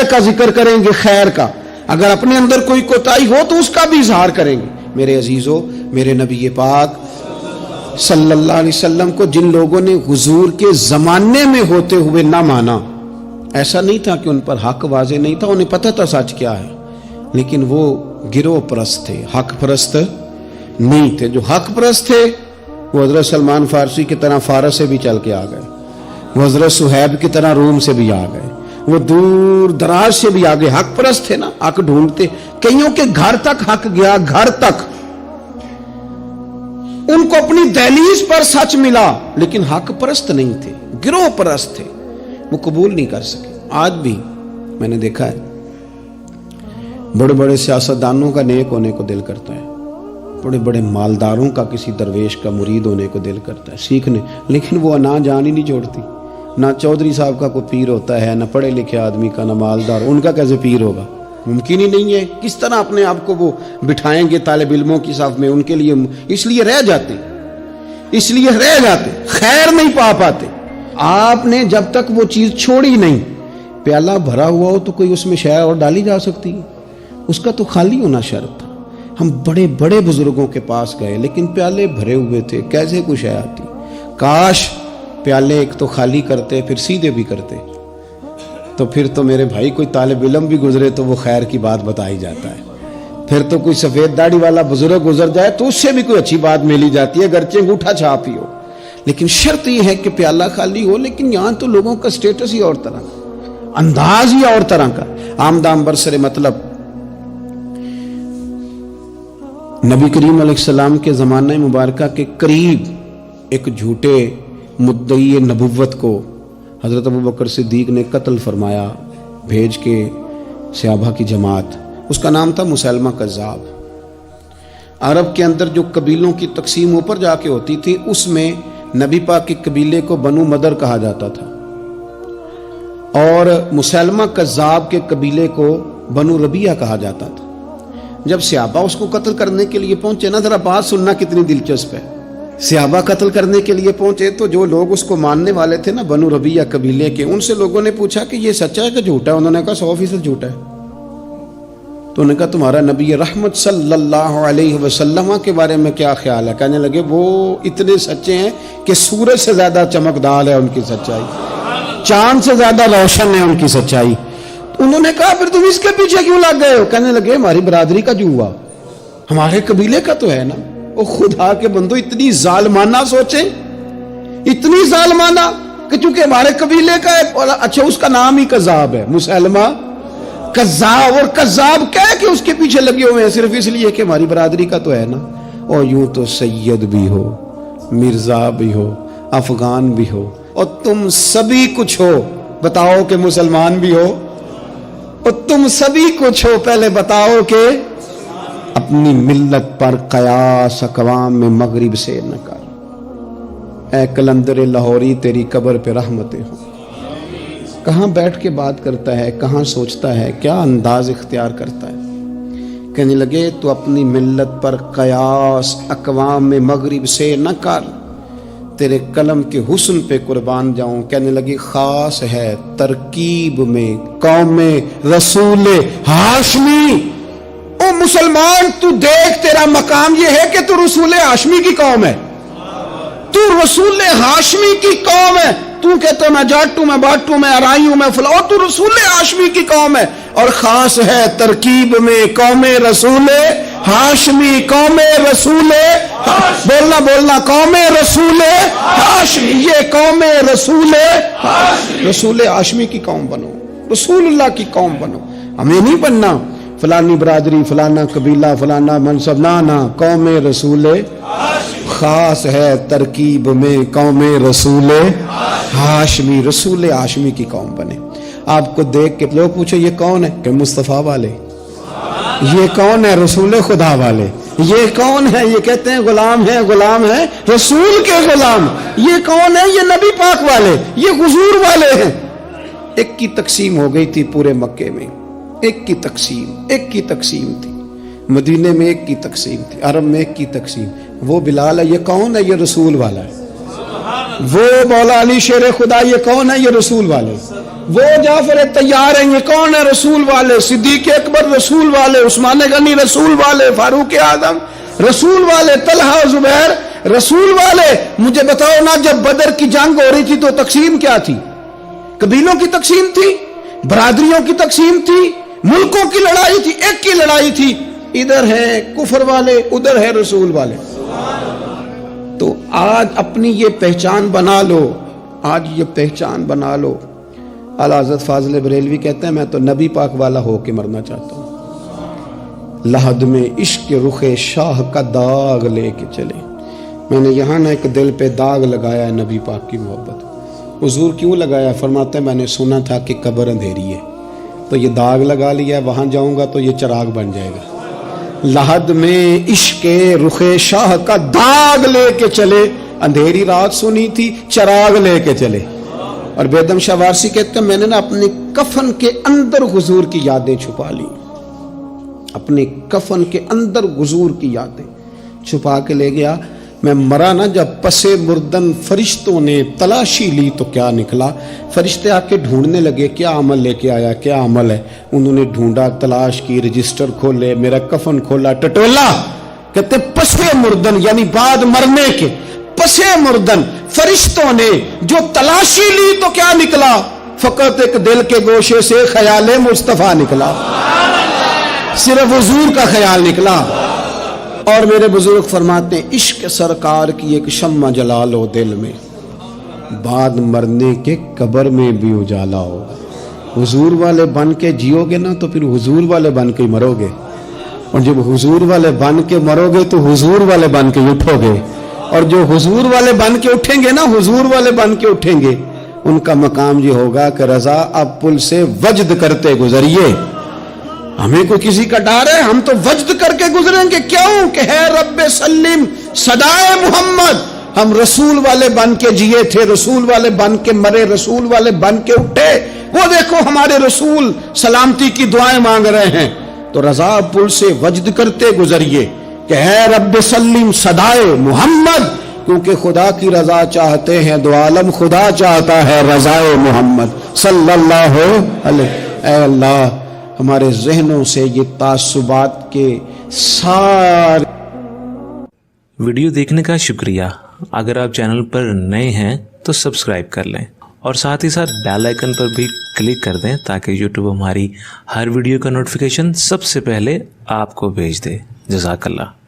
خیر کا ذکر کریں گے، خیر کا، اگر اپنے اندر کوئی کوتاہی ہو تو اس کا بھی اظہار کریں گے۔ میرے عزیزو، میرے نبی پاک صلی اللہ علیہ وسلم کو جن لوگوں نے حضور کے زمانے میں ہوتے ہوئے نہ مانا، ایسا نہیں تھا کہ ان پر حق واضح نہیں تھا، انہیں پتہ تھا سچ کیا ہے، لیکن وہ گروہ پرست تھے، حق پرست نہیں تھے۔ جو حق پرست تھے وہ حضرت سلمان فارسی کی طرح فارس سے بھی چل کے آ گئے، وہ حضرت صہیب کی طرح روم سے بھی آ گئے، وہ دور دراز سے بھی آگے۔ حق پرست تھے نا، حق ڈھونڈتے، کئیوں کے گھر تک حق گیا، گھر تک ان کو اپنی دہلیز پر سچ ملا، لیکن حق پرست نہیں تھے، گروہ پرست تھے، وہ قبول نہیں کر سکے۔ آج بھی میں نے دیکھا ہے بڑے بڑے سیاستدانوں کا نیک ہونے کو دل کرتا ہے، بڑے بڑے مالداروں کا کسی درویش کا مرید ہونے کو دل کرتا ہے، سیکھنے، لیکن وہ نہ جان ہی نہیں چھوڑتی۔ نہ چودھری صاحب کا کوئی پیر ہوتا ہے، نہ پڑھے لکھے آدمی کا، نہ مالدار، ان کا کیسے پیر ہوگا؟ ممکن ہی نہیں ہے۔ کس طرح اپنے آپ کو وہ بٹھائیں گے طالب علموں کی صف میں؟ ان کے لیے اس لیے رہ جاتے، خیر نہیں پا پاتے۔ آپ نے جب تک وہ چیز چھوڑی نہیں، پیالہ بھرا ہوا ہو تو کوئی اس میں شے اور ڈالی جا سکتی ہے، اس کا تو خالی ہونا شرط تھا۔ ہم بڑے بڑے بزرگوں کے پاس گئے لیکن پیالے بھرے ہوئے تھے، کیسے کوئی شے آتی؟ کاش پیالے ایک تو خالی کرتے پھر سیدھے بھی کرتے، تو پھر تو میرے بھائی کوئی طالب علم بھی گزرے تو وہ خیر کی بات بتائی جاتا ہے، پھر تو کوئی سفید داڑھی والا بزرگ گزر جائے تو اس سے بھی کوئی اچھی بات ملی جاتی ہے، گرچہ انگوٹھا چھاپ ہی ہو، لیکن شرط یہ ہے کہ پیالہ خالی ہو۔ لیکن یہاں تو لوگوں کا سٹیٹس ہی اور طرح کا، انداز ہی اور طرح کا، آمدام برسر مطلب۔ نبی کریم علیہ السلام کے زمانہ مبارکہ کے قریب ایک جھوٹے مدعی نبوت کو حضرت ابوبکر صدیق نے قتل فرمایا، بھیج کے صحابہ کی جماعت۔ اس کا نام تھا مسیلمہ کذاب۔ عرب کے اندر جو قبیلوں کی تقسیم اوپر جا کے ہوتی تھی، اس میں نبی پاک کے قبیلے کو بنو مدر کہا جاتا تھا، اور مسیلمہ کذاب کے قبیلے کو بنو ربیعہ کہا جاتا تھا۔ جب صحابہ اس کو قتل کرنے کے لیے پہنچے نا، ذرا بات سننا کتنی دلچسپ ہے، صحابہ قتل کرنے کے لیے پہنچے تو جو لوگ اس کو ماننے والے تھے نا، بنو ربیعہ قبیلے کے، ان سے لوگوں نے پوچھا کہ یہ سچا ہے کہ جھوٹا ہے؟ انہوں نے کہا 100% جھوٹا ہے۔ تو انہوں نے کہا تمہارا نبی رحمت صلی اللہ علیہ وسلم کے بارے میں کیا خیال ہے؟ کہنے لگے وہ اتنے سچے ہیں کہ سورج سے زیادہ چمکدار ہے ان کی سچائی، چاند سے زیادہ روشن ہے ان کی سچائی۔ انہوں نے کہا پھر تم اس کے پیچھے کیوں لگ گئے ہو؟ کہنے لگے ہماری برادری کا جو ہوا، ہمارے قبیلے کا تو ہے نا۔ وہ خدا کے بندو، اتنی ظالمانہ سوچیں، اتنی ظالمانہ کہ چونکہ ہمارے قبیلے کا ہے، اچھا اس کا نام ہی کذاب ہے، مسیلمہ کذاب، اور کذاب کہہ کہ اس کے پیچھے لگے ہوئے ہیں صرف اس لیے کہ ہماری برادری کا تو ہے نا۔ اور یوں تو سید بھی ہو، مرزا بھی ہو، افغان بھی ہو، اور تم سبھی کچھ ہو، بتاؤ کہ مسلمان بھی ہو، اور تم سبھی کچھ ہو، پہلے بتاؤ کہ اپنی ملت پر قیاس اقوام میں مغرب سے نہ کر۔ اے کلندر لاہوری تیری قبر پہ رحمتیں ہوں۔ کہاں بیٹھ کے بات کرتا ہے، کہاں سوچتا ہے، کیا انداز اختیار کرتا ہے۔ کہنے لگے تو اپنی ملت پر قیاس اقوام میں مغرب سے نہ کر، تیرے قلم کے حسن پہ قربان جاؤں۔ کہنے لگی خاص ہے ترکیب میں قوم رسول ہاشمی۔ او مسلمان تو دیکھ، تیرا مقام یہ ہے کہ تو رسول ہاشمی کی قوم ہے، تو رسول ہاشمی کی قوم ہے۔ تو کہتا میں جاٹ ہوں، میں باٹ ہوں، میں ارائی ہوں، میں فلاں، اور تو رسول ہاشمی کی قوم ہے۔ اور خاص ہے ترکیب میں قوم رسول ہاشمی، قوم رسول بولنا بولنا قوم رسول ہاشمی، یہ قوم رسول رسول ہاشمی کی قوم بنو، رسول اللہ کی قوم بنو۔ ہمیں نہیں بننا فلانی برادری، فلانا قبیلہ، فلانا منصب، نہ قوم رسول خاص ہے ترکیب میں قوم رسول ہاشمی، رسول ہاشمی کی قوم بنے۔ آپ کو دیکھ کے لوگ پوچھے یہ کون ہے؟ کہ مصطفیٰ والے۔ یہ کون ہے؟ رسول خدا والے۔ یہ کون ہے؟ یہ کہتے ہیں غلام ہے، غلام ہے رسول کے غلام۔ یہ کون ہے؟ یہ نبی پاک والے، یہ حضور والے ہیں۔ ایک کی تقسیم ہو گئی تھی پورے مکے میں، ایک کی تقسیم تھی، مدینے میں ایک کی تقسیم تھی، عرب میں ایک کی تقسیم۔ وہ بلال ہے، یہ کون ہے؟ یہ رسول والا ہے۔ وہ مولا علی شیر خدا یہ کون ہے؟ یہ رسول والے. وہ جعفر طیار ہیں، یہ کون ہے؟ رسول والے. صدیق اکبر رسول والے، عثمان غنی رسول والے، فاروق اعظم رسول والے، طلحہ زبیر رسول والے. مجھے بتاؤ نا، جب بدر کی جنگ ہو رہی تھی تو تقسیم کیا تھی؟ قبیلوں کی تقسیم تھی، برادریوں کی تقسیم تھی، ملکوں کی لڑائی تھی، ایک کی لڑائی تھی. ادھر ہے کفر والے، ادھر ہے رسول والے. تو آج اپنی یہ پہچان بنا لو، آج یہ پہچان بنا لو. اعلیٰ حضرت فاضل بریلوی کہتے ہیں میں تو نبی پاک والا ہو کے مرنا چاہتا ہوں. لحد میں عشق رخ شاہ کا داغ لے کے چلے. میں نے یہاں نہ ایک دل پہ داغ لگایا ہے نبی پاک کی محبت. حضور کیوں لگایا؟ فرماتے ہیں میں نے سنا تھا کہ قبر اندھیری ہے تو یہ داغ لگا لیا ہے، وہاں جاؤں گا تو یہ چراغ بن جائے گا. لحد میں عشق رخ شاہ کا داغ لے کے چلے. اندھیری رات سنی تھی، چراغ لے کے چلے. اور بیدم شاہ وارسی کہتے ہیں میں نے نا اپنے کفن کے اندر حضور کی یادیں چھپا لی. اپنے کفن کے اندر حضور کی یادیں چھپا کے لے گیا. میں مرا نا جب پسے مردن فرشتوں نے تلاشی لی تو کیا نکلا. فرشتے آ کے ڈھونڈنے لگے کیا عمل لے کے آیا، کیا عمل ہے. انہوں نے ڈھونڈا، تلاش کی، رجسٹر کھولے، میرا کفن کھولا، ٹٹولا. کہتے پسے مردن یعنی بعد مرنے کے، پسے مردن فرشتوں نے جو تلاشی لی تو کیا نکلا؟ فقط ایک دل کے گوشے سے خیال مصطفیٰ نکلا، صرف حضور کا خیال نکلا. اور میرے بزرگ فرماتے ہیں عشق سرکار کی ایک شمع جلا لو دل میں، بعد مرنے کے قبر میں بھی اجالا ہو. حضور والے بن کے جیو گے نا تو پھر حضور والے بن کے مرو گے، اور جب حضور والے بن کے مرو گے تو حضور والے بن کے اٹھو گے. اور جو حضور والے بن کے اٹھیں گے نا، حضور والے بن کے اٹھیں گے، ان کا مقام یہ ہوگا کہ رضا اب پل سے وجد کرتے گزریے. ہمیں کوئی کسی کا ڈر ہے؟ ہم تو وجد کر کے گزریں گے. کیوں کہ ہے رب سلم صدائے محمد. ہم رسول والے بن کے جیے تھے، رسول والے بن کے مرے، رسول والے بن کے اٹھے. وہ دیکھو ہمارے رسول سلامتی کی دعائیں مانگ رہے ہیں. تو رضا پل سے وجد کرتے گزریے کہ ہے رب سلم صدائے محمد. کیونکہ خدا کی رضا چاہتے ہیں، دو عالم خدا چاہتا ہے رضائے محمد صلی اللہ علیہ. اے اللہ ہمارے ذہنوں سے یہ تعصبات کے سارے. ویڈیو دیکھنے کا شکریہ. اگر آپ چینل پر نئے ہیں تو سبسکرائب کر لیں اور ساتھ ہی ساتھ بیل آئیکن پر بھی کلک کر دیں تاکہ یوٹیوب ہماری ہر ویڈیو کا نوٹیفیکیشن سب سے پہلے آپ کو بھیج دے. جزاک اللہ.